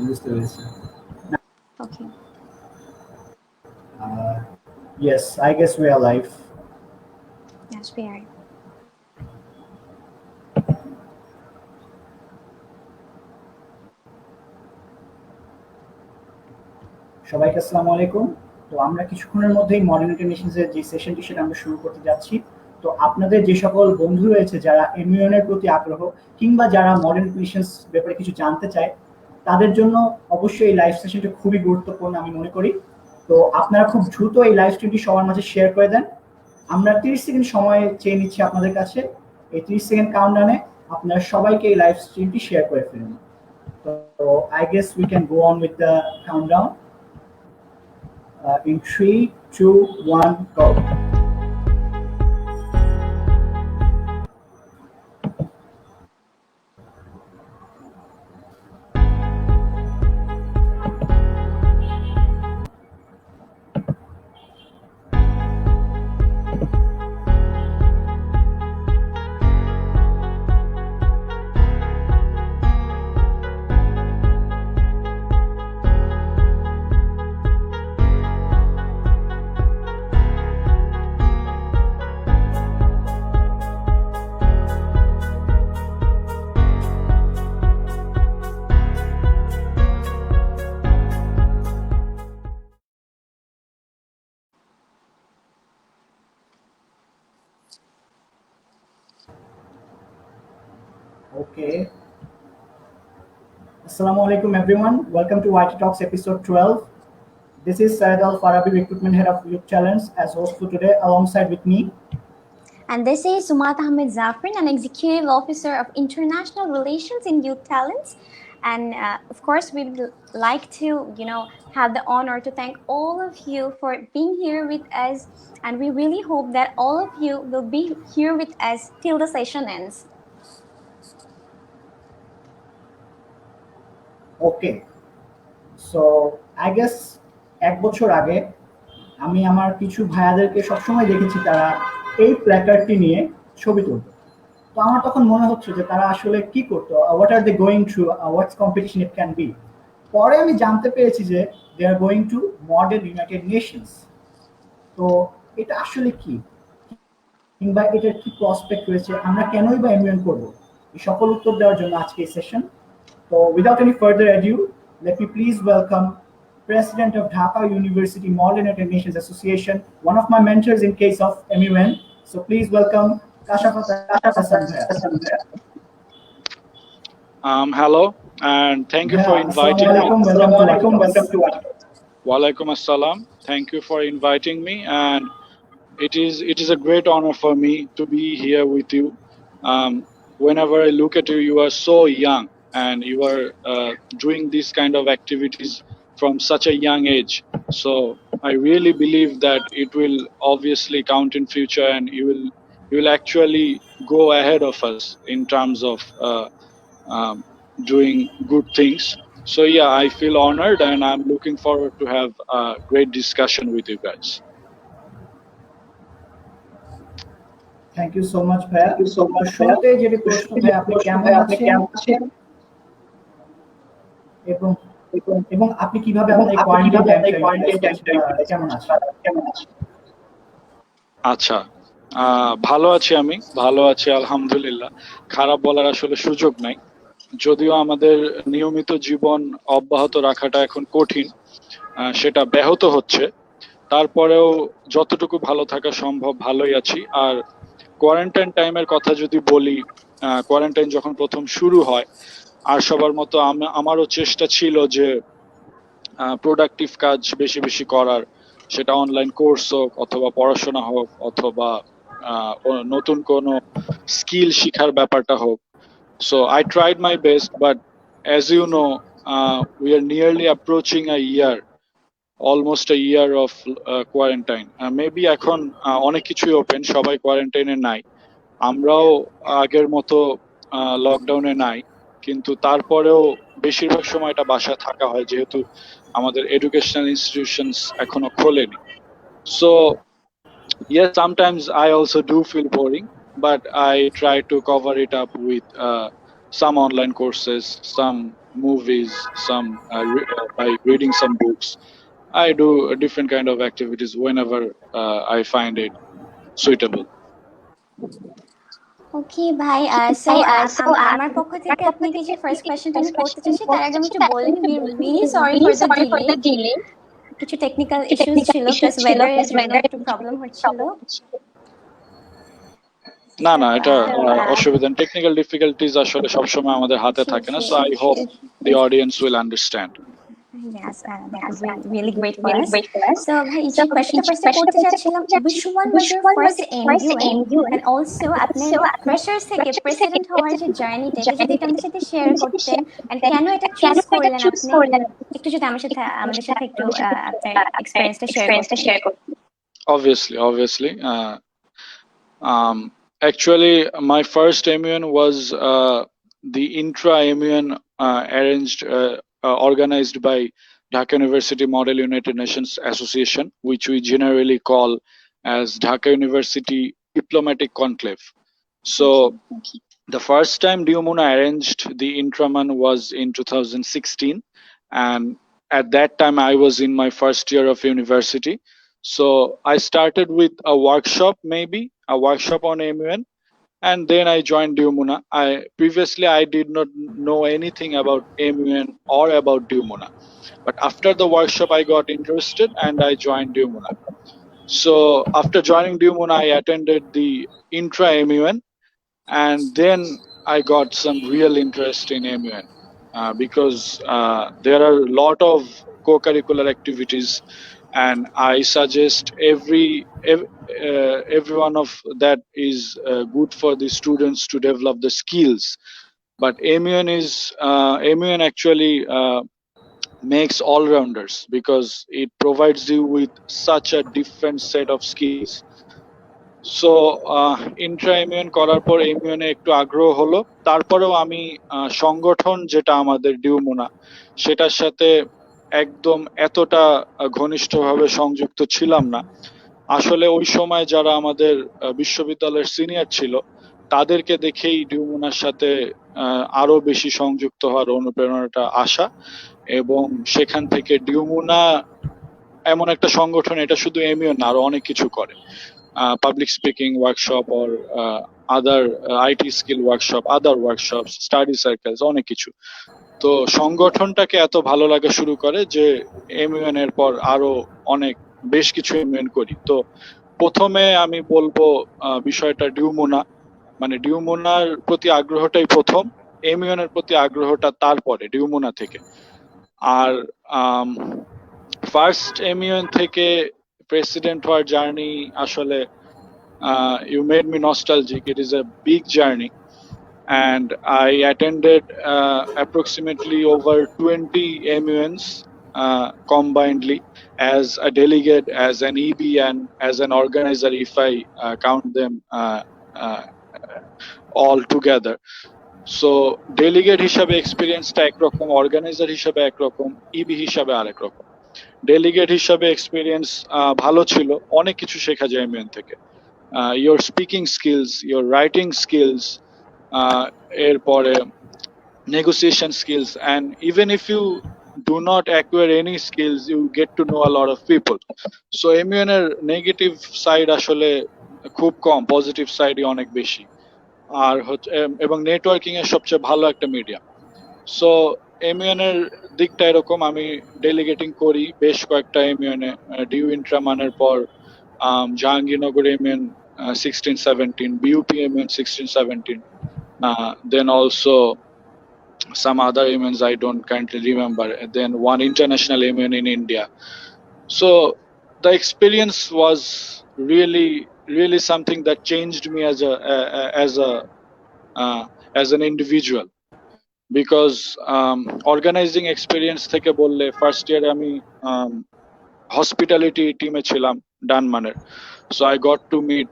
বুঝতে পেরেছি। Okay. Yes, I guess we are live. Yes, we are. সবাইকে আসসালামু আলাইকুম। তো আমরা কিছুক্ষণের মধ্যেই মডার্ন ইন্টারনেশনসের যে সেশনটি সেটা আমরা শুরু করতে যাচ্ছি। তো আপনাদের যে সকল বন্ধু রয়েছে যারা MUN এর প্রতি আগ্রহ কিংবা যারা মডার্ন ইন্টারনেশনস ব্যাপারে কিছু জানতে চায় তাদের জন্য অবশ্যই এই লাইভ সেশনটা খুবই গুরুত্বপূর্ণ আমি মনে করি। তো আপনারা খুব দ্রুত এই লাইভ স্ট্রিমটি সবার মাঝে শেয়ার করে দেন। আমরা 30 সেকেন্ড সময় চেয়ে নিচ্ছি আপনাদের কাছে। এই 30 সেকেন্ড কাউন্টডাউনে আপনারা সবাইকে এই লাইভ স্ট্রিমটি শেয়ার করে ফেলুন। তো I guess we can go on with the countdown. In 3, 2, 1, go. Okay. Assalamu alaikum everyone. Welcome to YT Talks episode 12. This is Syed Al Farabi, Recruitment Head of Youth Talents, as host for today alongside with me. And this is Sumat Ahmed Zafrin, an Executive Officer of International Relations in Youth Talents. And of course, we would like to, have the honor to thank all of you for being here with us. And we really hope that all of you will be here with us till the session ends. Okay. So, I guess এক বছর আগে আমি আমার কিছু ভাইয়াদেরকে সবসময় দেখেছি তারা এই প্ল্যাকার্ডটি নিয়ে ছবি তুলত। তো আমার তখন মনে হচ্ছে যে তারা আসলে কি করতো, what are they going through, what's competition it can be. পরে আমি জানতে পেরেছি যে they are going to model United Nations. তো এটা আসলে কি, কিংবা এটার কি প্রসপেক্ট রয়েছে, আমরা কেনই বা MUN করব, এই সকল উত্তর দেওয়ার জন্য আজকে এই session. So without any further ado, let me please welcome President of Dhaka University Modern United Nations Association, one of my mentors in case of MUN. So please welcome Kashafat Ahsan. Hello, and thank you for inviting me. Welcome to Walaikum assalam. Thank you for inviting me, and it is a great honor for me to be here with you. Whenever I look at you, you are so young. And you are doing these kind of activities from such a young age. So I really believe that it will obviously count in future, and you will actually go ahead of us in terms of doing good things. So yeah, I feel honored, and I'm looking forward to have a great discussion with you guys. Thank you so much, Bhaiya. শুরুতে যেটি প্রশ্ন ভাই, আপনি কেমন আছেন এবং আপনি কিভাবে আপনার এই কোয়ারেন্টাইন টাইমটা কেমন আছেন? আচ্ছা, ভালো আছি, আমি ভালো আছি আলহামদুলিল্লাহ। খারাপ বলার আসলে সুযোগ নাই, যদিও আমাদের নিয়মিত জীবন অব্যাহত রাখাটা এখন কঠিন, সেটা ব্যাহত হচ্ছে। তারপরেও যতটুকু ভালো থাকা সম্ভব ভালোই আছি। আর কোয়ারেন্টাইন টাইমের কথা যদি বলি, কোয়ারেন্টাইন যখন প্রথম শুরু হয়, আর সবার মতো আমারও চেষ্টা ছিল যে প্রোডাক্টিভ কাজ বেশি বেশি করার, সেটা অনলাইন কোর্স হোক অথবা পড়াশোনা হোক অথবা নতুন কোনো স্কিল শেখার ব্যাপারটা হোক। So I tried my best, but as you know, we are nearly approaching a year, almost a year of quarantine. Maybe এখন অনেক কিছুই ওপেন, সবাই কোয়ারেন্টাইনে নাই, আমরাও আগের মতো লকডাউনে নাই, কিন্তু তারপরেও বেশিরভাগ সময়টা বাসায় থাকা হয় যেহেতু আমাদের এডুকেশনাল ইনস্টিটিউশনস এখনো খোলেনি। So yes, sometimes I also do feel boring, but I try to cover it up with some online courses, some movies, by reading some books. I do different kind of activities whenever I find it suitable. ওকে ভাই, so আমার পক্ষ থেকে আপনাকে যে first কোয়েশ্চেনটা আমি করতে চাচ্ছি তার আগে আমি একটু বলে নিই, we really sorry for the delay. কিছু টেকনিক্যাল ইস্যুস ছিল, প্লাস ওয়েদারের জন্য একটু প্রবলেম হচ্ছিল। না না, এটা অসুবিধা নেই। টেকনিক্যাল ডিফিকাল্টিজ আসলে সবসময় আমাদের হাতে থাকে না, so I hope the audience will understand. Yes, that would be really great for us. So, bhai, যে কোয়েশ্চনটা ফার্স্টে করতে চাচ্ছিলাম, which one was your first MUN, and also আপনি ফ্রেশার্স থেকে প্রেসিডেন্ট হওয়ার যে জার্নিটা, এটা যদি আমাদের সাথে শেয়ার করতেন, and কেন এটা চুজ করলেন আপনি, একটু যদি আমাদের সাথে একটু আপনার এক্সপেরিয়েন্সটা শেয়ার করতেন। Obviously. Actually, my first MUN was the intra-MUN organized by Dhaka University Model United Nations Association, which we generally call as Dhaka University Diplomatic Conclave. So, the first time DUMUNA arranged the intraman was in 2016, and at that time I was in my first year of university. So I started with a workshop on MUN, and then I joined DUMUNA. Previously I did not know anything about MUN or about DUMUNA, but after the workshop I got interested and I joined DUMUNA. So after joining DUMUNA, I attended the intra MUN, and then I got some real interest in MUN because there are a lot of co-curricular activities, and I suggest every one of that is good for the students to develop the skills. But MUN actually makes all-rounders because it provides you with such a different set of skills. So intra MUN করার পর MUN এ একটু আগ্রহ হলো, তারপরেও আমি সংগঠন যেটা আমাদের ডিউমুনা সেটার সাথে একদম এতটা ঘনিষ্ঠভাবে সংযুক্ত ছিলাম না। আসলে ওই সময় যারা আমাদের বিশ্ববিদ্যালয়ের সিনিয়র ছিল তাদেরকে দেখেই ডিউমুনার সাথে আরো বেশি সংযুক্ত হওয়ার অনুপ্রেরণাটা আসা, এবং সেখান থেকে ডিউমুনা এমন একটা সংগঠন, এটা শুধু MUN না, আরো অনেক কিছু করে, public speaking workshop or other IT skill workshop, other workshops, study circles, অনেক কিছু। তো সংগঠনটাকে এত ভালো লাগা শুরু করে যে MUN এর পর আরো বেশ কিছু MUN করি। তো প্রথমে আমি বলবো বিষয়টা ডিউমুনা, মানে ডিউমুনার প্রতি আগ্রহটাই প্রথম, MUN এর প্রতি আগ্রহটা তারপরে ডিউমুনা থেকে। আর ফার্স্ট MUN থেকে প্রেসিডেন্ট হওয়ার জার্নি আসলে you made me nostalgic. It is a big journey, and I attended approximately over 20 MUNs combinedly as a delegate, as an EB, and as an organizer if I count them all together. So delegate হিসাবে এক্সপেরিয়েন্সটা একরকম, organiser হিসাবে একরকম, ইবি হিসাবে আরেক রকম। Delegate হিসাবে experience ভালো ছিল, অনেক কিছু শেখা যায় MUN থেকে। Your speaking skills, your writing skills, এরপরে negotiation skills, and even if you do not acquire any skills, you get to know a lot of people. So MUN এর নেগেটিভ সাইড আসলে খুব কম, পজিটিভ সাইডই অনেক বেশি। আর এবং networking এর সবচেয়ে ভালো একটা মিডিয়াম। সো MUN এর দিকটা এরকম, আমি ডেলিগেটিং করি বেশ কয়েকটা MUN এ, ডিউ ইন্ট্রামানের পর Jahangirnagar MUN 16-17, BUP MUN 16-17, then also some other MUNs I don't currently remember, and then one international MUN in India. So the experience was really something that changed me as an individual, because organizing experience থেকে বললে first ইয়ারে আমি hospitality টিমে ছিলাম ডানমানের, so I got to meet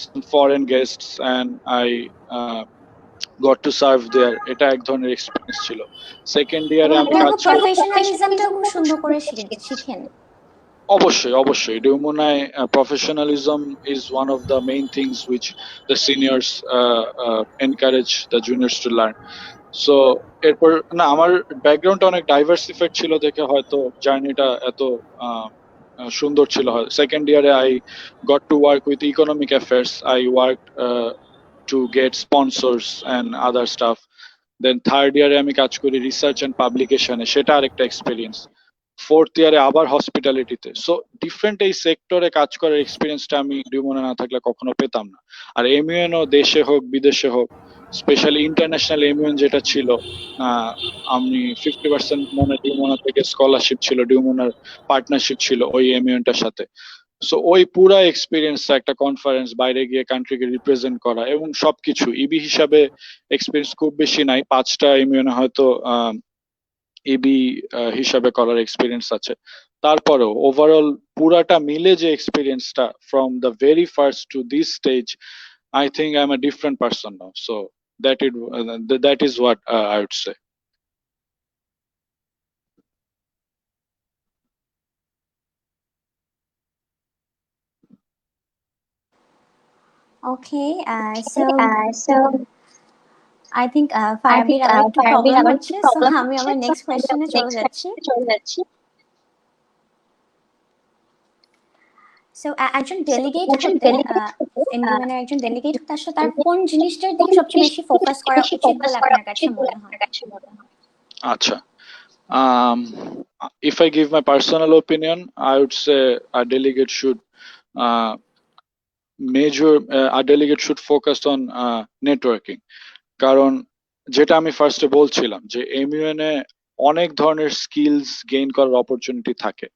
some foreign guests and I got to serve there. এটা এক ধরনের experience ছিল। সেকেন্ড ইয়ারে আমি প্রফেশনালিজমটা খুব সুন্দর করে শিখেন। অবশ্যই ডিউমুনায় professionalism is one of the main things which the seniors encourage the juniors to learn. So এরপর না আমার ব্যাকগ্রাউন্ডটা অনেক ডাইভার্সিফাইড ছিল দেখে হয়তো জার্নিটা এত আহ, সুন্দর ছিল। সেকেন্ড ইয়ারে I got to work with economic affairs, I work to get sponsors and other stuff. Then third ইয়ারে আমি কাজ করি রিসার্চ অ্যান্ড পাবলিকেশনে, সেটা আরেকটা এক্সপিরিয়েন্স। ফোর্থ ইয়ারে আবার হসপিটালিটিতে। সো ডিফারেন্ট এই সেক্টরে কাজ করার এক্সপিরিয়েন্সটা আমি ডিউমোনা না থাকলে কখনো পেতাম না। আর এমইউএনও দেশে হোক বিদেশে হোক, স্পেশালি ইন্টারন্যাশনাল এমইউএন যেটা ছিল, আমি 50% মনে ডিউমোনা থেকে স্কলারশিপ ছিল, ডিউমোনার পার্টনারশিপ ছিল ওই এমইউএনটার সাথে। সো ওই পুরা এক্সপিরিয়েন্স, একটা কনফারেন্স, বাইরে গিয়ে কান্ট্রিকে রিপ্রেজেন্ট করা এবং সবকিছু, ইবি হিসাবে এক্সপিরিয়েন্স খুব বেশি নাই, 5টা ইউনিয়নে হয়তো ইবি হিসাবে করার এক্সপিরিয়েন্স আছে। তারপরেও ওভারঅল পুরাটা মিলে যে এক্সপিরিয়েন্সটা from the very first to this stage, I think I am a different person now. So that is what I would say. Okay, so I think ফারাবির আবার একটু প্রবলেম হচ্ছে, সো আমি আমার নেক্সট কোয়েশ্চেনে চলে যাচ্ছি। সো একজন ডেলিগেট হতে, এমইউএন এর একজন ডেলিগেট হতে আসলে তার কোন জিনিসটার দিকে সবচেয়ে বেশি ফোকাস করা উচিত বলে আপনার কাছে মনে হয়? আচ্ছা, if I give my personal opinion, I would say a delegate should a delegate should focus on networking. কারণ যেটা আমি ফার্স্টে বলছিলাম যে এমইউএন এ অনেক ধরনের স্কিলস গেইন করার অপরচুনিটি থাকে।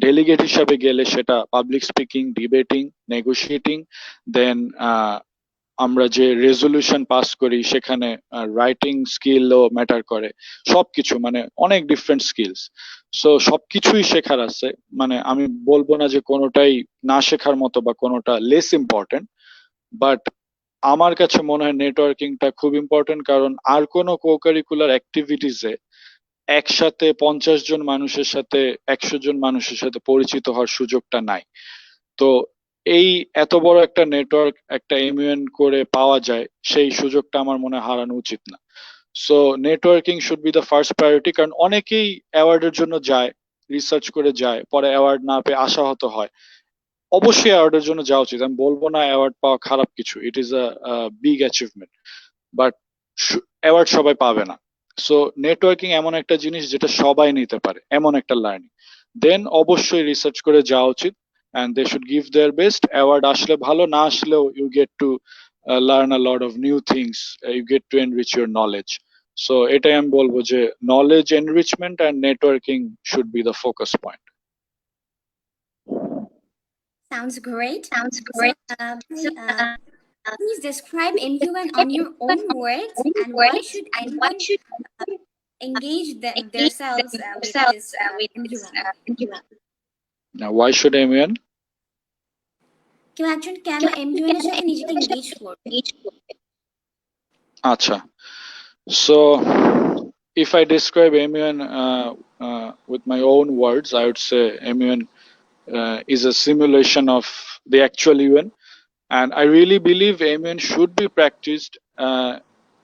ডেলিগেট হিসাবে গেলে সেটা পাবলিক স্পিকিং, ডিবেটিং, নেগোশিয়েটিং, দেন আমরা যে রেজলিউশন পাস করি সেখানে রাইটিং স্কিলও ম্যাটার করে, সবকিছু মানে অনেক ডিফারেন্ট স্কিলস। সো সবকিছুই শেখার আছে, মানে আমি বলবো না যে কোনোটাই না শেখার মতো বা কোনোটা লেস ইম্পর্টেন্ট, বাট আমার কাছে মনে হয় নেটওয়ার্কিংটা খুব ইম্পর্টেন্ট। কারণ আর কোনো কোকারিকুলার অ্যাক্টিভিটিসে একসাথে 50 জন মানুষের সাথে 100 জন মানুষের সাথে পরিচিত হওয়ার সুযোগটা নাই। তো এই এত বড় একটা নেটওয়ার্ক একটা এমইউএন করে পাওয়া যায়, সেই সুযোগটা আমার মনে হয় হারানো উচিত না। So networking should be the first priority. কারণ অনেকেই অ্যাওয়ার্ডের জন্য যায়, রিসার্চ করে যায়, পরে অ্যাওয়ার্ড না পেয়ে আশাহত হয়। অবশ্যই অ্যাওয়ার্ডের জন্য যাওয়া উচিত, আমি বলবো না অ্যাওয়ার্ড পাওয়া খারাপ কিছু, it is a big achievement, but award সবাই পাবে না। সো নেটওয়ার্কিং এমন একটা জিনিস যেটা সবাই নিতে পারে, এমন একটা লার্নিং। দেন অবশ্যই রিসার্চ করে যাওয়া উচিত, and they should give their best. Award আসলে ভালো, না আসলেও you get to learn a lot of new things, you get to enrich your knowledge. So এটাই আমি বলবো যে knowledge enrichment and networking should be the focus point. Sounds great. Please describe MUN on your own words, and why should anyone engage themselves with this MUN? Now, why should MUN? কেউ একজন কেন MUN এর সাথে নিজেকে engage করবে? আচ্ছা, so if I describe MUN with my own words, I would say MUN is a simulation of the actual UN, and I really believe MUN should be practiced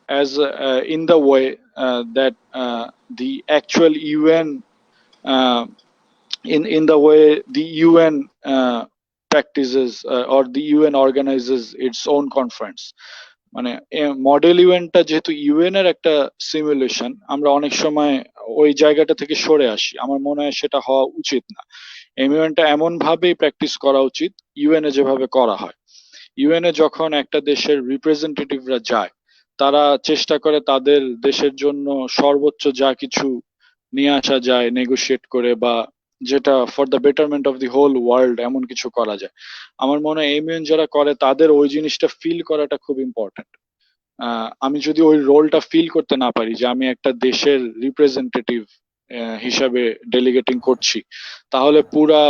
as in the way that the actual UN in the way the UN practices or the UN organizes its own conference. মানে model ইভেন্টটা যেহেতু UN এর একটা simulation, আমরা অনেক সময় ওই জায়গাটা থেকে সরে আসি, আমার মনে হয় সেটা হওয়া উচিত না। এমইউএনটা এমন ভাবেই প্র্যাকটিস করা উচিত ইউএন এ যেভাবে করা হয়। ইউএন এ যখন একটা দেশের রিপ্রেজেন্টেটিভরা যায়, তারা চেষ্টা করে তাদের দেশের জন্য সর্বোচ্চ যা কিছু নিয়ে আসা যায় নেগোশিয়েট করে, বা যেটা for the betterment of the whole world এমন কিছু করা যায়। আমার মনে হয় এমইউএন যারা করে তাদের ওই জিনিসটা ফিল করাটা খুব ইম্পর্টেন্ট। আমি যদি ওই রোলটা ফিল করতে না পারি যে আমি একটা দেশের রিপ্রেজেন্টেটিভ হিসাবে ডেলিগেটিং করছি, তাহলে পুরা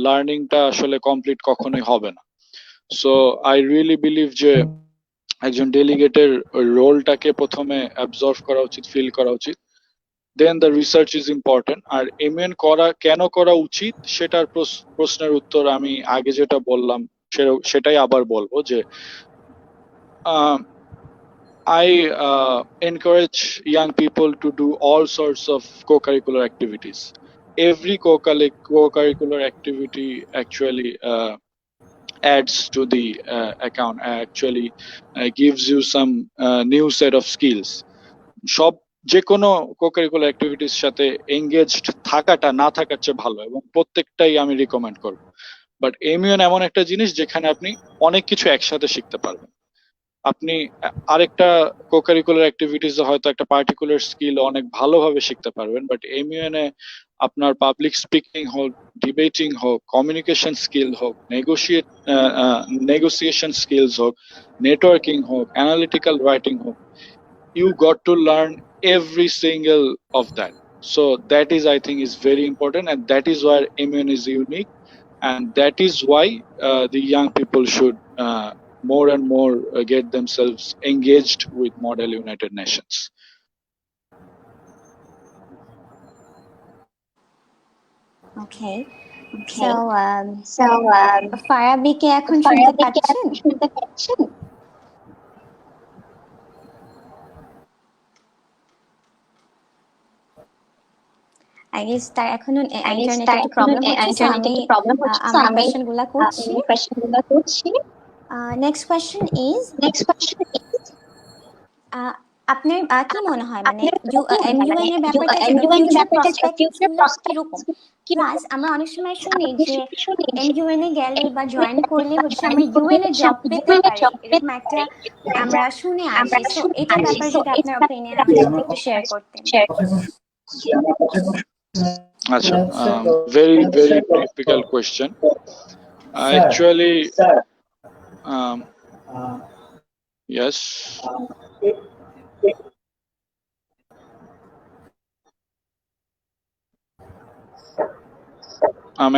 লার্নিংটা আসলে কমপ্লিট কখনোই হবে না। সো আই রিয়েলি বিলিভ যে একজন ডেলিগেটের রোলটাকে প্রথমে অ্যাবজর্ভ করা উচিত, ফিল করা উচিত, দেন দ্য রিসার্চ ইজ ইম্পর্টেন্ট। আর এমইউএন করা কেন করা উচিত সেটার প্রশ্নের উত্তর আমি আগে যেটা বললাম সেটাই আবার বলবো যে I encourage young people to do all sorts of co-curricular activities. Every co-curricular activity actually adds to the account, actually gives you some new set of skills. সব যে কোনো co-curricular activities সাথে engaged থাকাটা না থাকার চেয়ে ভালো, এবং প্রত্যেকটাই আমি রিকমেন্ড করব। বাট এমইউএন এমন একটা জিনিস যেখানে আপনি অনেক কিছু একসাথে শিখতে পারবেন। আপনি আরেকটা co-curricular activities হয়তো একটা পার্টিকুলার স্কিল অনেক ভালোভাবে শিখতে পারবেন, বাট এমইউএন এ আপনার পাবলিক স্পিকিং হোক, ডিবেটিং হোক, কমিউনিকেশন স্কিল হোক, নেগোসিয়েশন স্কিলস হোক, নেটওয়ার্কিং হোক, অ্যানালিটিক্যাল রাইটিং হোক, you got to learn every single of that. So that is, I think, is very important, and that is why MUN is unique, and that is why the young people should more and more get themselves engaged with Model United Nations. Okay. So ফারাবিকে এখন শুনতে পাচ্ছেন? I guess তার এখনো ইন্টারনেটে problem হচ্ছে, আমি কোয়েশ্চেনগুলো করছি। Next question is আপনার কি মনে হয়, মানে এমইউএন এর ব্যাপারটা ফিউচার প্রসপেক্টগুলো কিরকম? প্লাস আমরা অনেক সময় শুনি যে এমইউএন এ গেলে বা জয়েন করলে হচ্ছে আমরা ইউএন এ জব পেতে পারি, এরকম একটা আমরা শুনে আসি। সো এটার ব্যাপারে যদি আপনার অপিনিয়ন আমাদের একটু শেয়ার করতেন। Acha, very difficult question. Actually, yes.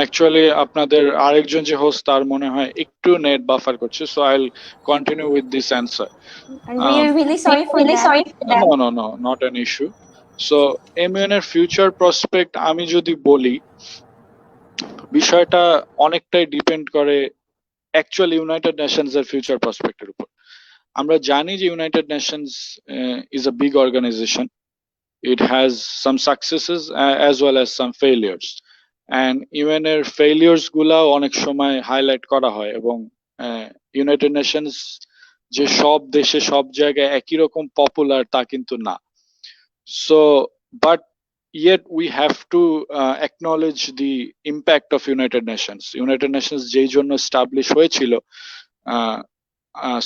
Actually আপনাদের আরেকজন যে হোস্ট তার মনে হয় একটু নেট বাফার করছে, so I'll continue with this answer. We are really sorry for that. No, not an issue. So MUN এর ফিউচার প্রসপেক্ট আমি যদি বলি, বিষয়টা অনেকটাই ডিপেন্ড করে অ্যাকচুয়ালি ইউনাইটেড নেশনস এর ফিউচার প্রসপেক্টের উপর। আমরা জানি যে United Nations is a big organization. It has some successes as well as some failures. And UN এর ফেলিয়ার্স গুলা অনেক সময় হাইলাইট করা হয়, এবং ইউনাইটেড নেশনস যে সব দেশে সব জায়গায় একই রকম পপুলার তা কিন্তু না। So but yet we have to acknowledge the impact of United Nations. United Nations যেই জন্য এস্টাবলিশ হয়েছিল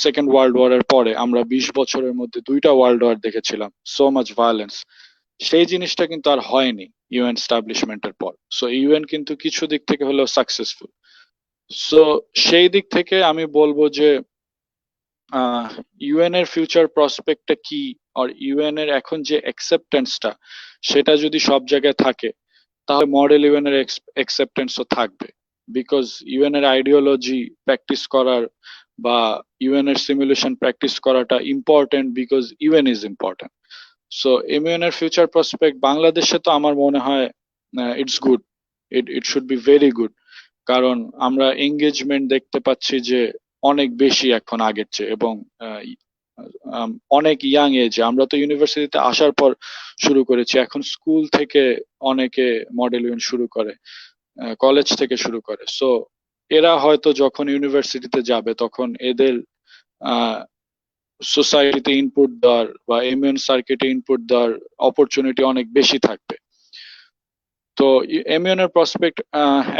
সেকেন্ড ওয়ার্ল্ড ওয়ারের পরে, আমরা 20 বছরের মধ্যে 2টা ওয়ার্ল্ড ওয়ার দেখেছিলাম, সো মাচ ভায়োলেন্স, সেই জিনিসটা কিন্তু আর হয়নি ইউএন এস্টাবলিশমেন্টের পর। সো ইউএন কিন্তু কিছু দিক থেকে হলেও সাকসেসফুল। সো সেই দিক থেকে আমি বলবো যে ইউএন এর ফিউচার প্রসপেক্টটা কি, আর ইউএন এর এখন যে অ্যাকসেপ্টেন্সটা সেটা যদি সব জায়গায় থাকে, তাহলে মডেল ইউএন এর অ্যাকসেপ্টেন্সও থাকবে। বিকজ ইউএন এর আইডিওলজি প্র্যাকটিস করার বা ইউএন এর সিমুলেশন প্র্যাকটিস করাটা important, because UN is important. So MUN এর ফিউচার প্রসপেক্ট বাংলাদেশে তো আমার মনে হয় it's good, it should be very good, কারণ আমরা এঙ্গেজমেন্ট দেখতে পাচ্ছি যে অনেক বেশি এখন আগের চেয়ে, এবং অনেক ইয়াং এজে। আমরা তো ইউনিভার্সিটিতে আসার পর শুরু করেছি, এখন স্কুল থেকে অনেকে মডেল ইউএন শুরু করে, কলেজ থেকে শুরু করে। সো এরা হয়তো যখন ইউনিভার্সিটিতে যাবে তখন এদের সোসাইটিতে ইনপুট দেওয়ার বা এমইউএন সার্কিটে ইনপুট দেওয়ার অপরচুনিটি অনেক বেশি থাকবে। তো এমইউএন এর prospect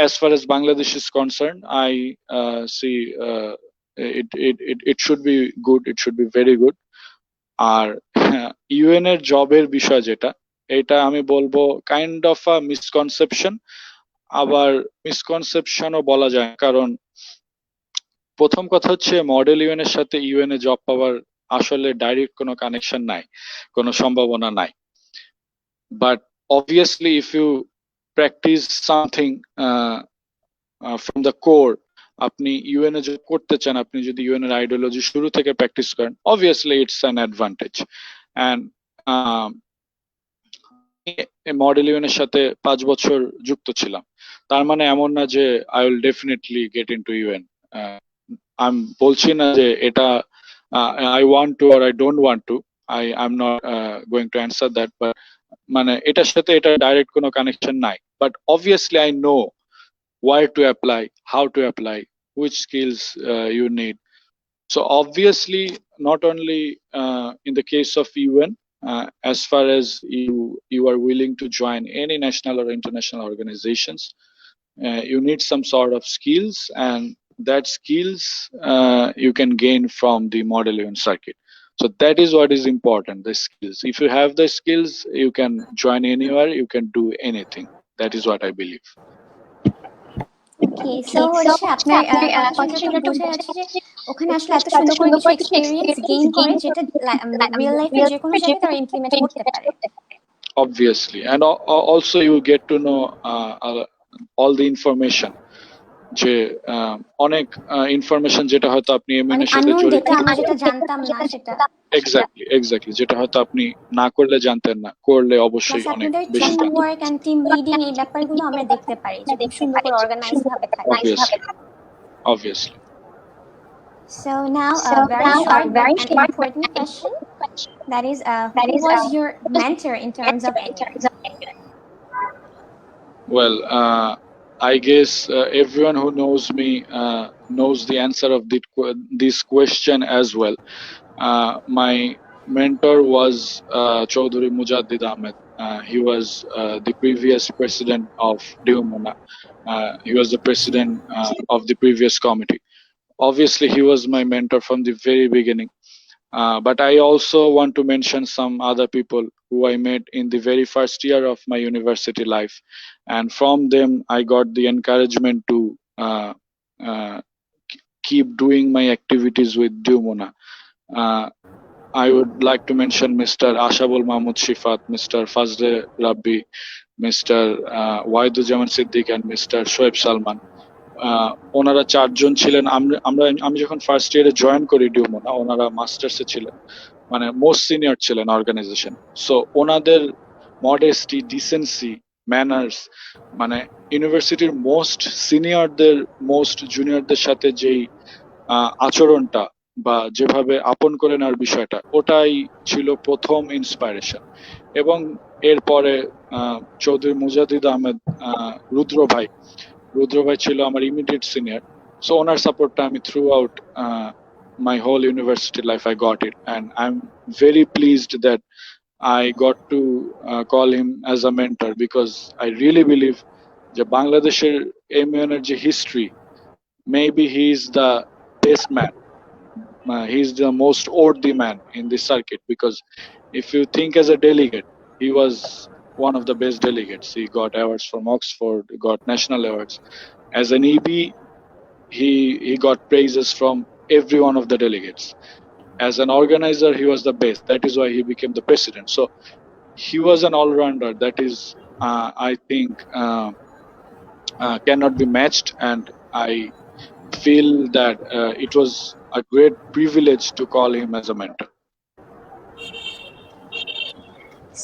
as far as Bangladesh is concerned, I see it should be good, it should be very good. আর ইউএন এর জবের বিষয় যেটা, এটা আমি বলবো কাইন্ড অফ আ মিসকনসেপশন, আবার মিসকনসেপশনও বলা যায়, কারণ প্রথম কথা হচ্ছে মডেল ইউএন এর সাথে ইউএন এ জব পাওয়ার আসলে ডাইরেক্ট কোনো কানেকশন নাই, কোনো সম্ভাবনা নাই। But obviously if you practice something from the core, আপনি ইউএন এ জব করতে চান, আপনি যদি ইউএন এর আইডিওলজি শুরু থেকে প্র্যাকটিস করেন, obviously it's an advantage. And model UN এর সাথে 5 বছর যুক্ত ছিলাম, তার মানে এমন না যে I will definitely gate into UN. আমি বলছি না যে এটা I want to or I don't want to. I'm not going to answer that, but মানে এটার সাথে এটা ডাইরেক্ট কোনো কানেকশন নাই, but obviously I know where to apply, how to apply, which skills you need. So obviously, not only in the case of UN, as far as you are willing to join any national or international organizations, you need some sort of skills, and that skills you can gain from the model UN circuit. So that is what is important, the skills. If you have the skills, you can join anywhere, you can do anything. That is what I believe. Okay, so হচ্ছে আপনার কথা শুনে বোঝা যাচ্ছে যে ওখানে আসলে এত সুন্দর করে কিছু এক্সপেরিয়েন্স গেইন করে যেটা রিয়েল লাইফে যে কোনো জায়গায় তারা ইমপ্লিমেন্ট করতে পারে। Obviously, and also you get to know all the information, যে অনেক ইনফরমেশন যেটা হয়তো আপনি এমএন এর সাথে জড়িত, আমরা যেটা জানতাম না সেটা এক্স্যাক্টলি যেটা হয়তো আপনি না করলে জানতেন না, করলে অবশ্যই অনেক বেশি team work and team leading এই ব্যাপারগুলো আমরা দেখতে পারি যে খুব সুন্দর করে অর্গানাইজ ভাবে থাকে। Obviously. So now a very short but an important question, that is who was your mentor in terms of MUN? Well, I guess everyone who knows me knows the answer of this question as well. My mentor was Chaudhuri Mujaddid Ahmed. He was the previous president of DUMUNA. He was the president of the previous committee. Obviously, he was my mentor from the very beginning. But I also want to mention some other people who I met in the very first year of my university life. And from them, I got the encouragement to keep doing my activities with DUMUNA. I would like to mention Mr. Ashabul Mahmoud Shifat, Mr. Fazle Rabbi, Mr. Waidujaman Siddiq, and Mr. Shoaib Salman. ওনারা চারজন ছিলেন। আমি যখন first ইয়ারে join করি ডিউমোনা, ওনারা মাস্টার্সে ছিলেন, মানে মোস্ট সিনিয়র ছিলেন অর্গানাইজেশন। সো ওনাদের মডেস্টি, ডিসেন্সি, ম্যানার্স, মানে ইউনিভার্সিটির মোস্ট সিনিয়রদের মোস্ট জুনিয়রদের সাথে যেই আচরণটা বা যেভাবে আপন করে নেওয়ার বিষয়টা, ওটাই ছিল প্রথম ইন্সপাইরেশন। এবং এরপরে চৌধুরী মুজাদ্দিদ আহমেদ, রুদ্র ভাই ছিল আমার ইমিডিয়েট সিনিয়র। সো ওনার সাপোর্টটা আমি through out my whole university life I got it, and I'm very pleased that I got to call him as a mentor, because I really believe যে বাংলাদেশের MUN এর যে history, maybe he is the best man, he is the most worthy man in this circuit, because if you think as a delegate, he was one of the best delegates. He got awards from Oxford, he got national awards. As an EB, he got praises from every one of the delegates. As an organizer, he was the best. That is why he became the president. So he was an all-rounder that is, I think, cannot be matched, and I feel that it was a great privilege to call him as a mentor.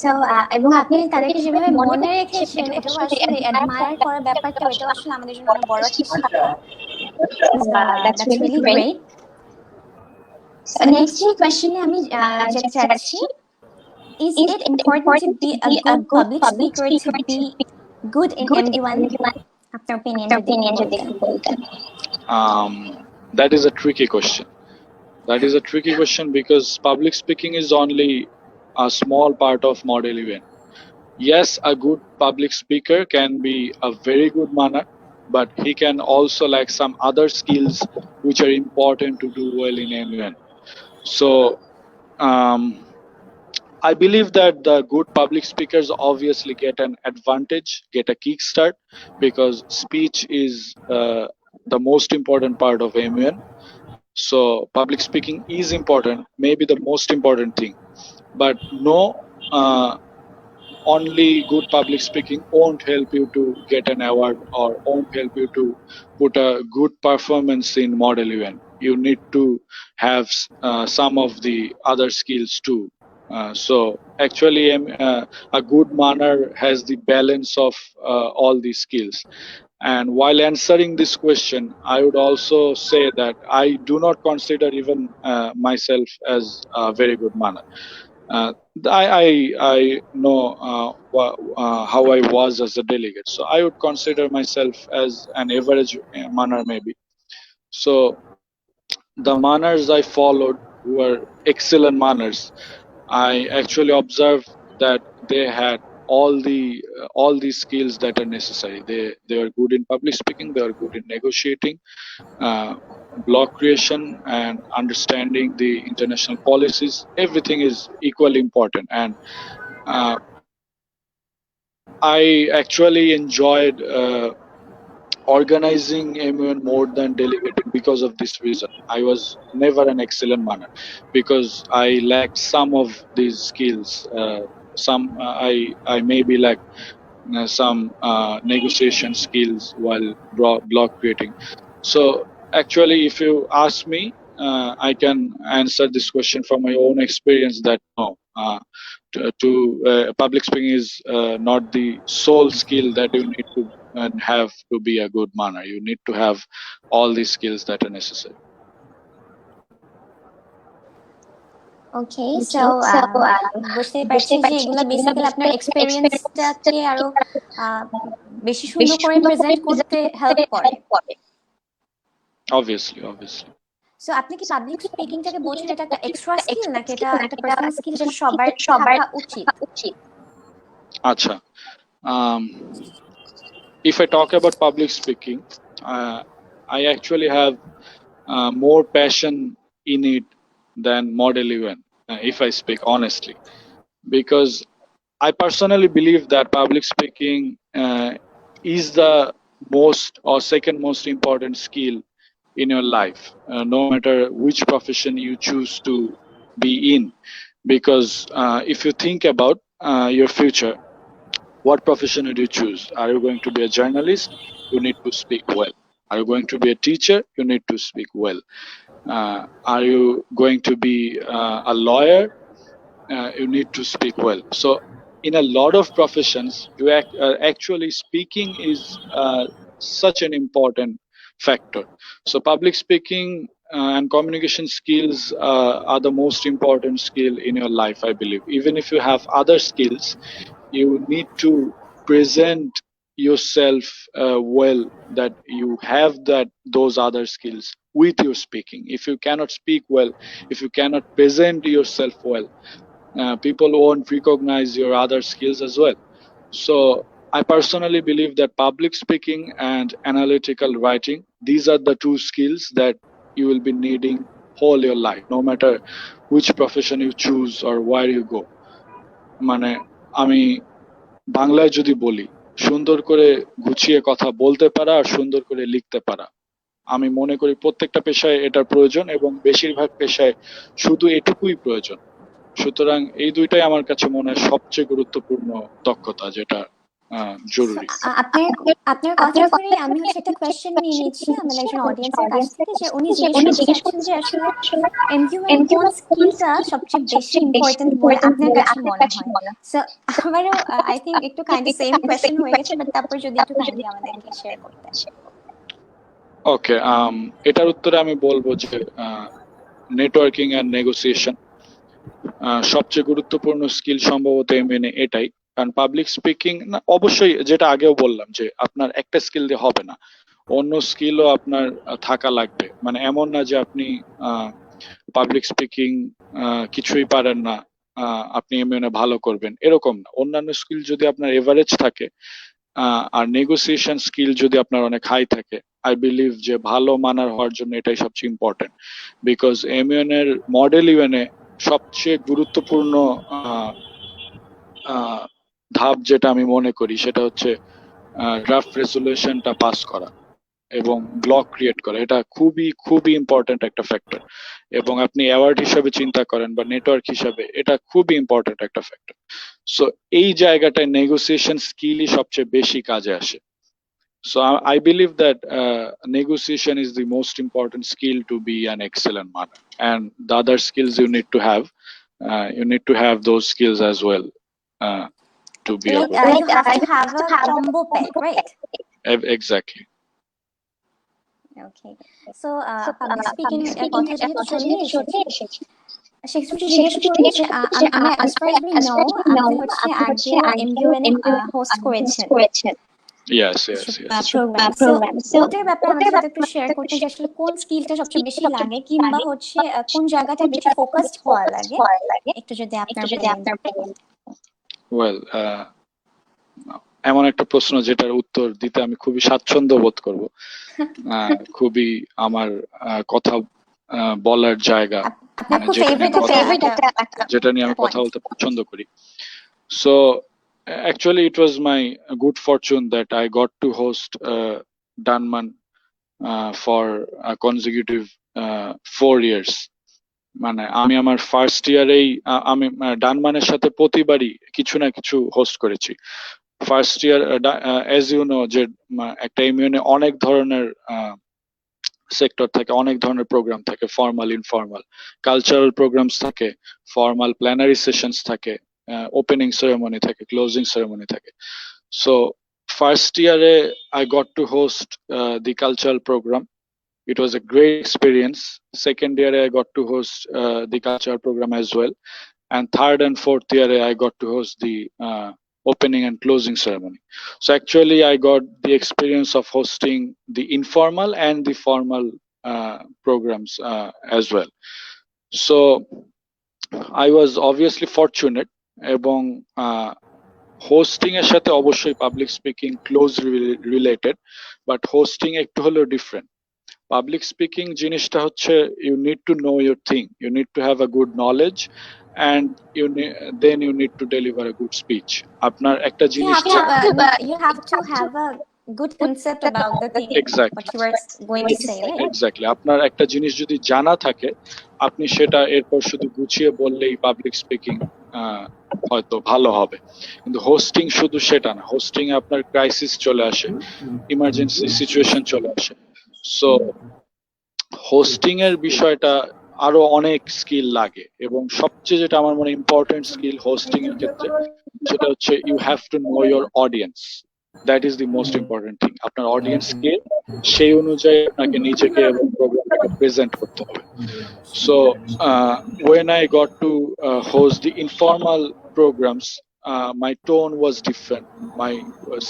So এবং আপনি তাদেরকে যেভাবে মনে রেখেছেন, এটাও আসলে admire করার ব্যাপারটা, এটাও আসলে আমাদের জন্য অনেক বড় একটা শিক্ষা। That's really great. So next question আমি যেতে চাচ্ছি, is it important to be a good public speaker to be good in MUN? আপনার opinion যদি বলতেন। That is a tricky question because public speaking is only a small part of model event. Yes, a good public speaker can be a very good manner, but he can also lack some other skills which are important to do well in MUN. So I believe that the good public speakers obviously get an advantage, get a kickstart, because speech is the most important part of MUN. So public speaking is important, maybe the most important thing. But no, only good public speaking won't help you to get an award or won't help you to put a good performance in model event. You need to have some of the other skills too. So actually, a good manner has the balance of all these skills. And while answering this question, I would also say that I do not consider even myself as a very good manner. uh, I know how I was as a delegate, so I would consider myself as an average manner maybe. So the manners I followed were excellent manners. I actually observed that they had all these skills that are necessary. They are good in public speaking. They are good in negotiating, uh, blog creation, and understanding the international policies. Everything is equally important, and uh, I actually enjoyed organizing MUN more than delegating because of this reason. I was never an excellent manner because I lacked some of these skills. Some I maybe lack some negotiation skills while blog creating. So actually, if you ask me, I can answer this question from my own experience that no, public speaking is not the sole skill that you need to have to be a good manner. You need to have all these skills that are necessary. Okay, so বুঝতেই পারছি যে এগুলো basically আপনার এক্সপেরিয়েন্সটাকে আরো বেশি সুন্দর করে present করতে হেল্প করে। Obviously. সো আপনি কি পাবলিক স্পিকিংটাকে বলছেন এটা একটা এক্সট্রা স্কিল নাকি এটা একটা পার্সোনাল স্কিল যেটা সবার থাকা উচিত? আচ্ছা, if I talk about public speaking, I actually have more passion in it than model even, if I speak honestly, because I personally believe that public speaking is the most or second most important skill in your life, no matter which profession you choose to be in. Because if you think about your future, what profession would you choose? Are you going to be a journalist? You need to speak well. Are you going to be a teacher? You need to speak well. Are you going to be a lawyer? You need to speak well. So in a lot of professions, actually speaking is such an important factor. So public speaking and communication skills are the most important skill in your life, I believe. Even if you have other skills, you need to present yourself well, that you have those other skills with your speaking. If you cannot speak well, if you cannot present yourself well, people won't recognize your other skills as well. So I personally believe that public speaking and analytical writing, these are the two skills that you will be needing whole your life, no matter which profession you choose or where you go. মানে আমি বাংলায় যদি বলি, সুন্দর করে গুছিয়ে কথা বলতে পারা আর সুন্দর করে লিখতে পারা, আমি মনে করি প্রত্যেকটা পেশায় এটার প্রয়োজন এবং বেশিরভাগ পেশায় শুধু এটুকুই প্রয়োজন। সুতরাং এই দুইটাই আমার কাছে মনে হয় সবচেয়ে গুরুত্বপূর্ণ দক্ষতা, যেটা জরুরি। আপনার কথা শুনে আমি একটা কোশ্চেন নিয়ে নিচ্ছি আমাদের একজন অডিয়েন্সের কাছ থেকে, যে উনি জিজ্ঞেস করছেন যে আসলে এমইউএন কোন স্কিলটা সবচেয়ে বেশি ইম্পর্টেন্ট বলে আপনার কাছে মনে হয়? সো আমারও আই থিংক একটু কাইন্ড অফ সেম কোশ্চেন হয়ে গেছে, বাট তারপর যদি একটু কাইন্ডলি আমাদেরকে শেয়ার করতেন। ওকে, এটার উত্তরে আমি বলবো যে নেটওয়ার্কিং এন্ড নেগোসিয়েশন সবচেয়ে গুরুত্বপূর্ণ স্কিল সম্ভবত এমএনএ এটাই। কারণ পাবলিক স্পিকিং অবশ্যই, যেটা আগেও বললাম, যে আপনার একটা স্কিল দিয়ে হবে না, অন্য স্কিলও আপনার থাকা লাগবে। মানে এমন না যে আপনি পাবলিক স্পিকিং কিছুই পারেন না, আপনি এমএনএ ভালো করবেন, এরকম না। অন্যান্য স্কিল যদি আপনার এভারেজ থাকে আর নেগোসিয়েশন স্কিল যদি আপনার অনেক হাই থাকে, আই বিলিভ যে ভালো মানার হওয়ার জন্য এটাই সবচেয়ে ইম্পর্টেন্ট। বিকজ এমইউএন এর মডেল ইউএনএ সবচেয়ে গুরুত্বপূর্ণ ধাপ যেটা আমি মনে করি সেটা হচ্ছে ড্রাফট রেজুলেশনটা পাস করা এবং ব্লগ ক্রিয়েট করা। এটা খুবই খুবই ইম্পর্টেন্ট একটা ফ্যাক্টর, এবং আপনি অ্যাওয়ার্ড হিসাবে চিন্তা করেন বা নেটওয়ার্ক হিসাবে, এটা খুবই ইম্পর্টেন্ট একটা ফ্যাক্টর। সো এই জায়গাটায় নেগোসিয়েশন স্কিলই সবচেয়ে বেশি কাজে আসে। So I believe that negotiation is the most important skill to be an excellent manner, and the other skills you need to have those skills as well to be. You have to have a combo pack, right? Exactly. Okay. So public speaking কথা যেহেতু চলে এসেছে সেক্ষেত্রে জিজ্ঞেস করি যে আমি as far as we know আপনি হচ্ছে আগেও MUN হোস্ট করেছেন Yes. প্রোগ্রাম সো ওটার ব্যাপারে আমাদের সাথে একটু শেয়ার করতে যে আসলে কোন স্কিলটা সবচেয়ে বেশি লাগে কিংবা হচ্ছে কোন জায়গাটা বেশি ফোকাসড হওয়া লাগে একটু যদি আপনার বলেন। ওয়েল এমন একটা প্রশ্ন যেটার উত্তর দিতে আমি খুবই স্বাচ্ছন্দ্য বোধ করব, খুবই আমার কথা বলার জায়গা, যেটা নিয়ে আমি কথা বলতে পছন্দ করি। So actually it was my good fortune that I got to host DUMUNA for a consecutive 4 years. মানে আমি আমার ফার্স্ট ইয়ারেই আমি ডানমানের সাথে প্রতিবারই কিছু না কিছু হোস্ট করেছি। First year as you know যে একটা ইমিউনে অনেক ধরনের সেক্টর থাকে, অনেক ধরনের প্রোগ্রাম থাকে, ফর্মাল ইনফর্মাল, কালচারাল প্রোগ্রামস থাকে, ফর্মাল প্ল্যানারি সেশনস থাকে, ওপেনিং সেরেমনি থাকে, ক্লোজিং সেরেমনি থাকে। সো ফার্স্ট ইয়ারে I got to host the cultural program. It was a great experience. Second year I got to host the cultural program as well, and third and fourth year I got to host the opening and closing ceremony. So actually I got the experience of hosting the informal and the formal programs as well. So I was obviously fortunate এবং hosting এর সাথে অবশ্যই public speaking close related, but hosting একটু হলেও different. Public speaking জিনিসটা হচ্ছে you need to know your thing, you need to have a good knowledge and then you need to deliver a good speech. আপনার একটা জিনিস you have to have a good concept about the thing what you are going to say, right? Exactly. আপনার একটা জিনিস যদি জানা থাকে আপনি সেটা এরপর শুধু গুছিয়ে বললেই পাবলিক স্পিকিং হয়তো ভালো হবে, কিন্তু হোস্টিং শুধু সেটা না। হোস্টিং এ আপনার ক্রাইসিস চলে আসে, ইমার্জেন্সি সিচুয়েশন চলে আসে। সো হোস্টিং এর বিষয়টা আরো অনেক স্কিল লাগে, এবং সবচেয়ে যেটা আমার মনে ইম্পর্টেন্ট স্কিল হোস্টিং এর ক্ষেত্রে সেটা হচ্ছে you have to know your audience. That is the most important thing. আপনার অডিয়েন্স কে, সেই অনুযায়ী আপনাকে নিজেকে এবং প্রোগ্রামটাকে প্রেজেন্ট করতে হবে। So when I got to host the informal programs, my tone was different, my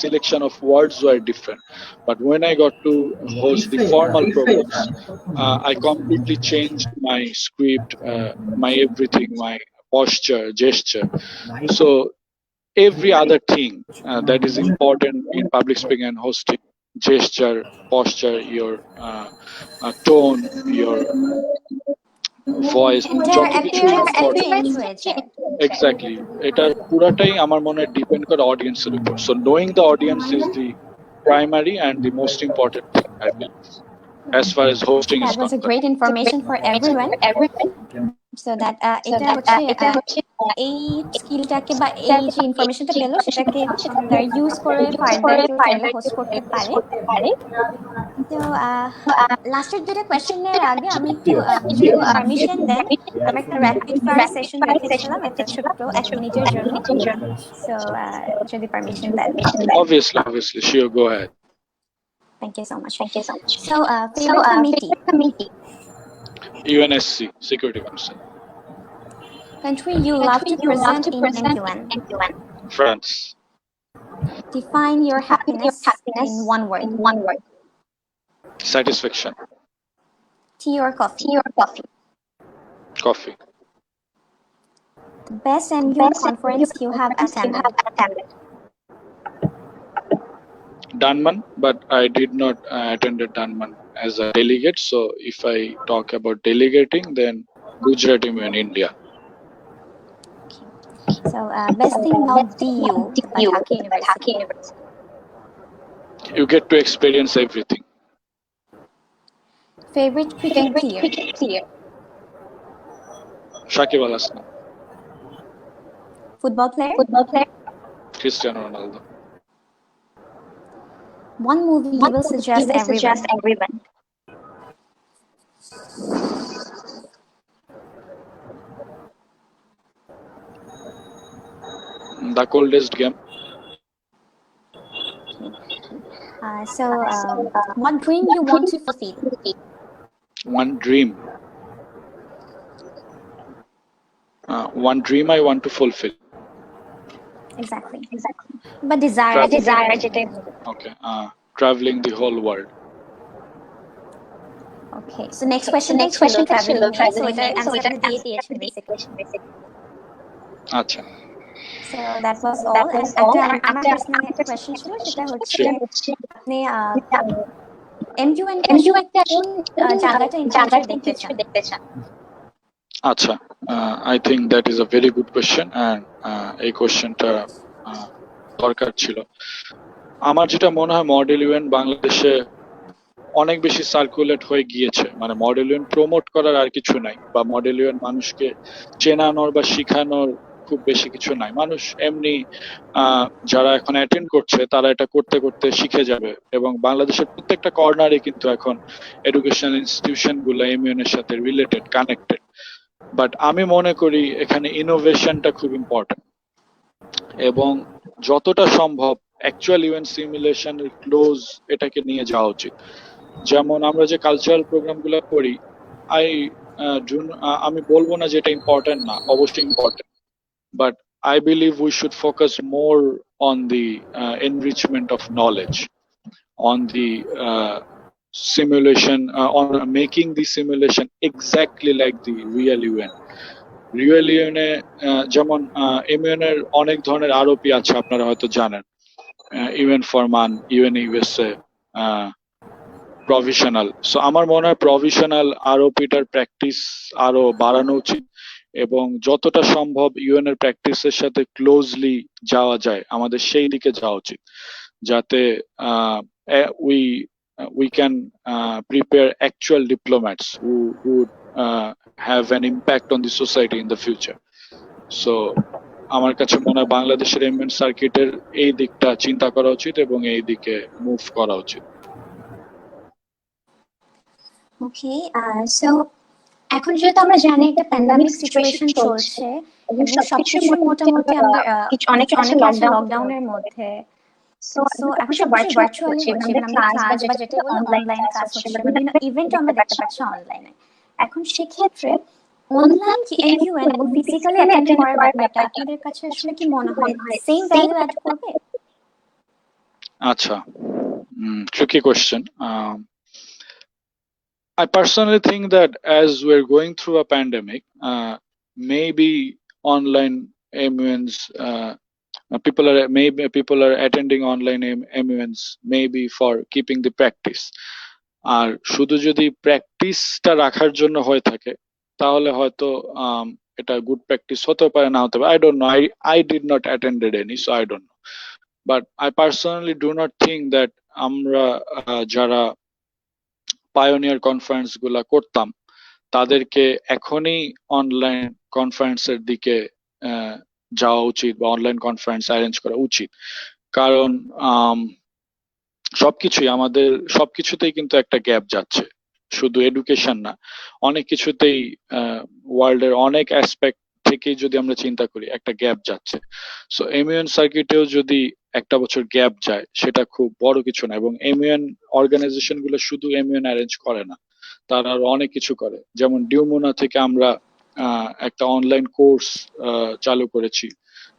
selection of words were different, but when I got to host the formal programs, I completely changed my script, my everything, my posture, gesture. So every other thing that is important in public speaking and hosting, gesture, posture, your tone, your voice, exactly, এটা পুরাটাই আমার মনে depend করে অডিয়েন্সের উপর। So knowing the audience is the primary and the most important thing, I believe, as far as hosting is concerned. That was a great information for everyone. So that এটা হচ্ছে এই স্কিলটাকে বা এই যে ইনফরমেশনটা পেলো সেটাকে তারা ইউজ করে ফার্দার কেউ চাইলে হোস্ট করতে পারে। তো লাস্টের দুটো কোয়েশ্চেনের আগে আমি একটু যদি পারমিশন দেন, আমি একটা র্যাপিড ফায়ার সেশন রেখেছিলাম একটা ছোট্ট 1 মিনিটের জন্য। সো যদি permission then. Obviously, sure, go ahead. Thank you so much. So favorite committee? UNSC, Security Council. Country you love to present in MUN? France. Define your happiness in one word. Satisfaction. Tea or coffee? Coffee. The best MUN conference you have attended? DUMUNA, but I did not attend DUMUNA as a delegate. So if I talk about delegating, then Gujarat in India. So best thing about DU by Dhaka University? You get to experience everything. Favorite cricket player? Shakib Al-Hasan. Football player? Cristiano Ronaldo. One movie you will suggest everyone? The Coldest Game. exactly. What dream you want to fulfill? One dream. One dream I want to fulfill. Exactly. But desire যেটাই Okay. Traveling the whole world. Okay. So next question ছিল traveling নিয়ে, so এটার answer আপনি দিয়ে দিয়েছেন basically. আচ্ছা। So that was all. And একটা আমার personally একটা question ছিল, সেটা হচ্ছে আপনি MUN কে আসলে কোন জায়গাটা in future দেখতে চান? আচ্ছা, I think that is a very good question and এই কোশ্চেনটা দরকার ছিল। আমার যেটা মনে হয় মডেল ইউএন বাংলাদেশে অনেক বেশি সার্কুলেট হয়ে গিয়েছে, মানে মডেল ইউএন প্রমোট করার আর কিছু নাই, বা মডেল ইউএন মানুষকে চেনানোর বা শিখানোর খুব বেশি কিছু নাই। মানুষ এমনি যারা এখন অ্যাটেন্ড করছে তারা এটা করতে করতে শিখে যাবে, এবং বাংলাদেশের প্রত্যেকটা কর্নারে কিন্তু এখন এডুকেশনাল ইনস্টিটিউশন গুলো এমইউএন এর সাথে রিলেটেড, কানেক্টেড। বাট আমি মনে করি এখানে ইনোভেশনটা খুব ইম্পর্টেন্ট, এবং যতটা সম্ভব অ্যাকচুয়াল ইভেন্ট সিমুলেশনের ক্লোজ এটাকে নিয়ে যাওয়া উচিত। যেমন আমরা যে কালচারাল প্রোগ্রাম গুলো করি, আমি বলবো না যে এটা ইম্পর্টেন্ট না, অবশ্যই important, but I believe we should focus more on the enrichment of knowledge, on the simulation, on making the simulation exactly like the real UN. Real ইউএনএ যেমন এমইউএন এর অনেক ধরনের আরওপি আছে, আপনারা হয়তো জানেন, ইউএন ফরমান, ইউএন ইউএসএ, প্রভিশনাল। সো আমার মনে হয় প্রভিশনাল আরওপিটার প্র্যাকটিস আরো বাড়ানো উচিত, এবং যতটা সম্ভব ইউএন এর প্র্যাকটিসের সাথে ক্লোজলি যাওয়া যায় আমাদের সেই দিকে যাওয়া উচিত, যাতে we can prepare actual diplomats who would have an impact on the society in the future. So আমার কাছে মনে হয় বাংলাদেশের এমইউএন সার্কিটের এই দিকটা চিন্তা করা উচিত এবং এই দিকে মুভ করা উচিত। Okay, so এখন যেহেতু আমরা জানি একটা প্যান্ডামিক সিচুয়েশন চলছে এবং সবকিছু মোটামুটি আমরা অনেক লকডাউনের মধ্যে, সো এখন সবকিছু ভার্চুয়ালি হচ্ছে, মানে আমাদের ক্লাস বা যেটা বলে অনলাইন ক্লাস হচ্ছে, বিভিন্ন ইভেন্টও আমরা দেখতে পাচ্ছি অনলাইনে। এখন সেক্ষেত্রে অনলাইন কি এমইউএন এবং ফিজিক্যালি অ্যাটেন্ড করার ব্যাপারটা আপনাদের কাছে আসলে কি মনে হয় সেম ভ্যালু অ্যাড করবে? আচ্ছা, tricky question. I personally think that as we're going through a pandemic, maybe online MUNs, people are attending online MUNs maybe for keeping the practice. আর শুধু যদি প্র্যাকটিসটা রাখার জন্য হয়ে থাকে তাহলে হয়তো এটা গুড প্র্যাকটিস হতে পারে, না হতে পারে, I don't know. I did not attended any, so I don't know. But I personally do not think that আমরা যারা পায়োনিয়ার কনফারেন্স গুলা করতাম তাদেরকে এখনই অনলাইন কনফারেন্সের দিকে যাওয়া উচিত বা অনলাইন কনফারেন্স অ্যারেঞ্জ করা উচিত, কারণ সবকিছুতেই কিন্তু একটা গ্যাপ যাচ্ছে, শুধু এডুকেশন না, অনেক কিছুতেই ওয়ার্ল্ডের অনেক অ্যাসপেক্ট থেকেই যদি আমরা চিন্তা করি একটা গ্যাপ যাচ্ছে। সো এমইউএন সার্কিটেও যদি একটা বছর গ্যাপ যায় সেটা খুব বড় কিছু না, এবং এমইউএন অর্গানাইজেশন গুলো শুধু এমইউএন অ্যারেঞ্জ করে না, তারা আরো অনেক কিছু করে। যেমন ডিউমুনা থেকে আমরা একটা অনলাইন কোর্স চালু করেছি,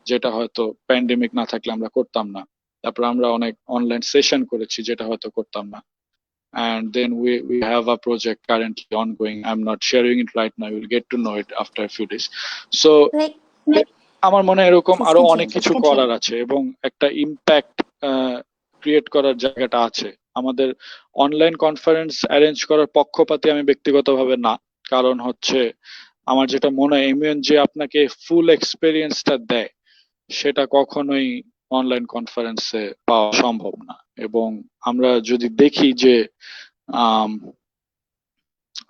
যেটা হয়তো প্যান্ডেমিক না থাকলে আমরা করতাম না। তারপর আমরা অনেক অনলাইন সেশন করেছি যেটা হয়তো করতাম না। And then we have a project currently ongoing. I'm not sharing it right now. You'll get to know it after a few days. So আমার মনে হয় এরকম আরো অনেক কিছু করার আছে এবং একটা ইম্প্যাক্ট ক্রিয়েট করার জায়গাটা আছে। আমাদের অনলাইন কনফারেন্স অ্যারেঞ্জ করার পক্ষপাতী আমি ব্যক্তিগতভাবে না, কারণ হচ্ছে আমার যেটা মনে হয় এমইউএন যে আপনাকে ফুল এক্সপেরিয়েন্সটা দেয় সেটা কখনোই অনলাইন কনফারেন্সে পাওয়া সম্ভব না। এবং আমরা যদি দেখি যে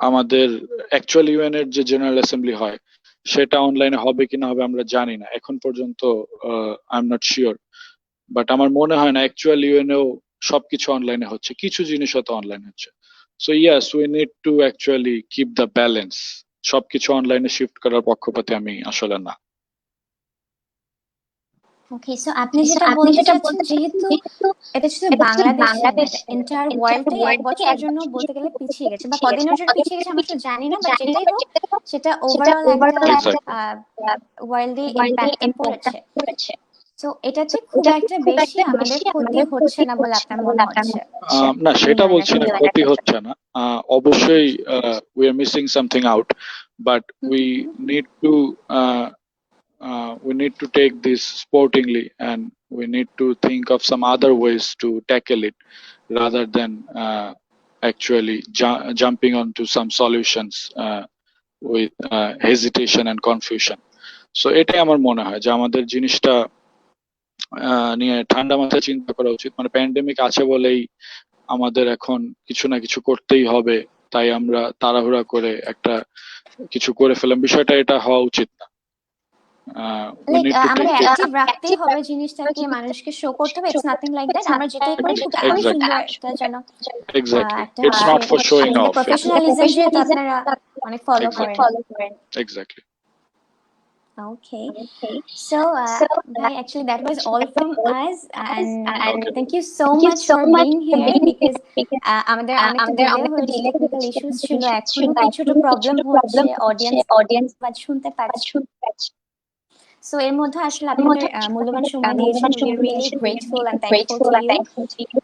আমাদের অ্যাকচুয়াল ইউএন এর যে জেনারেল অ্যাসেম্বলি হয় সেটা অনলাইনে হবে কিনা হবে আমরা জানি না, এখন পর্যন্ত I am not sure, but আমার মনে হয় না অ্যাকচুয়াল ইউএনএও সবকিছু অনলাইনে হচ্ছে, কিছু জিনিস হয়তো অনলাইনে হচ্ছে। So yes, we need to actually keep the balance. সবকিছু অনলাইনে শিফট করার পক্ষপাতী আমি আসলে না। ওকে, সো আপনি যেটা বলতে চাচ্ছেন, যেহেতু এটা শুধু বাংলাদেশে না, এটা এন্টায়ার ওয়ার্ল্ডটাই এক বছরের জন্য বলতে গেলে পিছিয়ে গেছে, বা কদিনের জন্য পিছিয়ে গেছে আমরা আসলে জানি না, বাট যেটাই হোক সেটা ওভারঅল একটা ওয়ার্ল্ডে ইম্প্যাক্টটা পড়েছে। তো এটাতে খুব একটা বেশি আমাদের ক্ষতি হচ্ছে না বলে আপনার মনে হচ্ছে? না, সেটা বলছি না ক্ষতি হচ্ছে না, অবশ্যই we are missing something out, but we need to take this sportingly, and we need to think of some other ways to tackle it rather than actually jumping onto some solutions with hesitation and confusion. So এটাই আমার মনে হয় যে আমাদের জিনিসটা নিয়ে ঠান্ডা মাথায় চিন্তা করা উচিত। মানে প্যান্ডেমিক আছে বলেই আমাদের এখন কিছু না কিছু করতেই হবে, তাই আমরা তাড়াহুড়া করে একটা কিছু করে ফেলাম, বিষয়টা এটা হওয়া উচিত না। আমাদের অ্যাক্টিভ রাখতেই হবে জিনিসটাকে, মানুষকে শো করতে হবে। ইটস নাথিং লাইক দ্যাট, আমরা যেটাই করি খুব সুন্দর একটা যেন exactly, it's not for showing off, professionalism যেটা আপনারা অনেক ফলো করেন। Exactly. Okay. So, actually, that was all from us, and thank you so much for being here, because আমাদের অনেক delay হয়েছে, টেকনিক্যাল ইস্যুস ছিল, এখনো কিছুটা প্রবলেম হচ্ছে, অডিয়েন্স বাট শুনতে পাচ্ছি। সো এর মধ্যে আসলে আপনাদের মূল্যবান সময় দিয়েছেন, we are really grateful and thankful to you.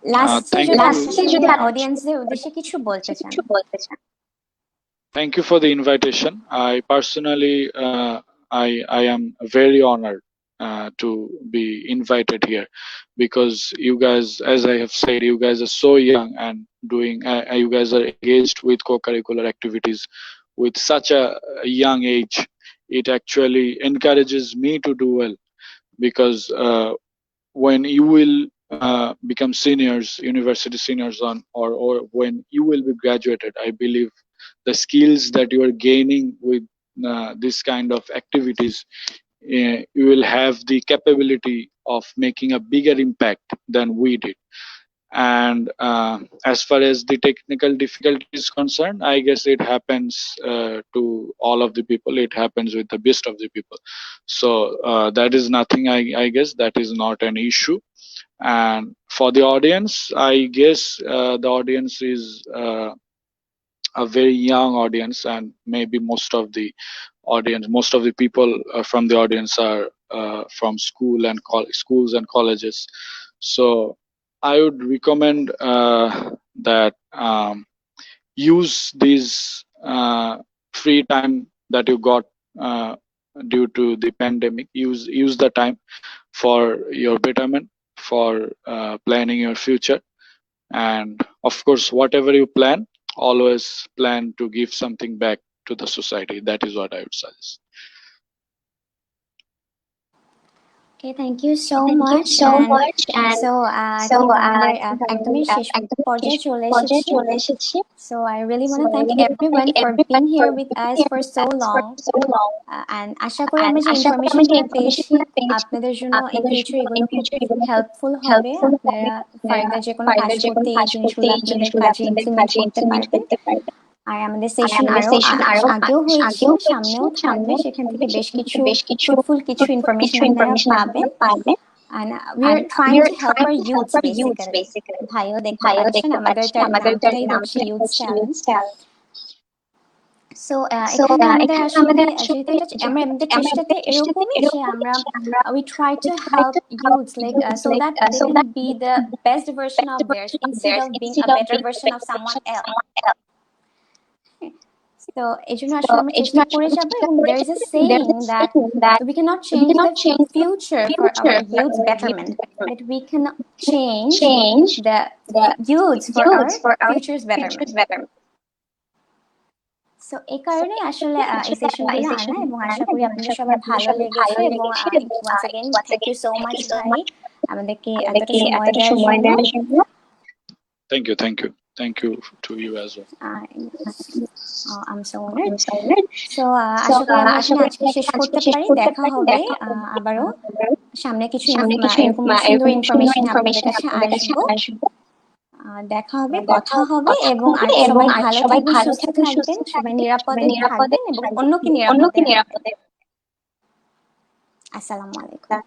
লাস্টে যদি অডিয়েন্সদের উদ্দেশ্যে কিছু বলতে চান। Thank you for the invitation. I personally, I am very honored to be invited here, because you guys, as I have said, you guys are so young and you guys are engaged with co-curricular activities with such a young age. It actually encourages me to do well, because when you will become seniors, university seniors or when you will be graduated, I believe the skills that you are gaining with this kind of activities, you will have the capability of making a bigger impact than we did. And as far as the technical difficulty is concerned, I guess it happens to all of the people. It happens with the best of the people. So that is nothing. I guess that is not an issue. And for the audience, I guess the audience is a very young audience, and maybe most of the people from the audience are from schools and colleges. So I would recommend that use this free time that you got due to the pandemic. Use the time for your betterment, for planning your future, and of course, whatever you plan, always plan to give something back to the society. That is what I would suggest. Okay, thank you so much. So আমাদের একদমই শেষ পর্যায়ে চলে এসেছি। So I really want to thank everyone for being here with us for so long. And আশা করি আমরা যে information পেয়েছি আপনাদের জন্য in future এগুলো খুব হেল্পফুল হবে। আপনারা ফার্দার যে কোনো কাজ করতে এই জিনিসগুলো আপনাদের কাজে ইমপ্লিমেন্ট করতে পারবেন। আর আমাদের সেশন আরো আগেও হয়েছে, সামনেও থাকবে, সেখান থেকে বেশ কিছু ফুল কিছু ইনফরমেশন আপনারা পাবেন। And we are trying to help our youth basically. ভাইও দেখতে পাচ্ছেন আমাদের নামটাই হচ্ছে ইউথ চ্যালেঞ্জ। সো এখানে আমাদের আসলে যেহেতু আমরা আমাদের চেষ্টাতে এরকমই যে আমরা we try to help youths like so that they can be the best version of theirs instead of being a better version of someone else. So এজন্য আসলে আমরা চেষ্টা করে যাব, এবং there is a saying that we cannot change the future for our youth's betterment, but we can change the youths for our future's betterment. So এই কারণে আসলে এই সেশনগুলো আনা, এবং আশা করি আপনাদের সবার ভালো লেগেছে। এবং once again thank you so much ভাই আমাদেরকে এতটা সময় দেওয়ার জন্য। Thank you to you as well. I'm so honored. So আশা করি আমরা আজকে শেষ করতে পারি। দেখা হবে আবারও সামনে কিছু এরকম সুন্দর ইনফরমেশন আপনাদের কাছে আসবো। দেখা হবে, কথা হবে, এবং সবাই ভালো থাকবেন, সুস্থ থাকবেন, সবাই নিরাপদে থাকবেন এবং অন্যকে নিরাপদে। Assalamu alaikum.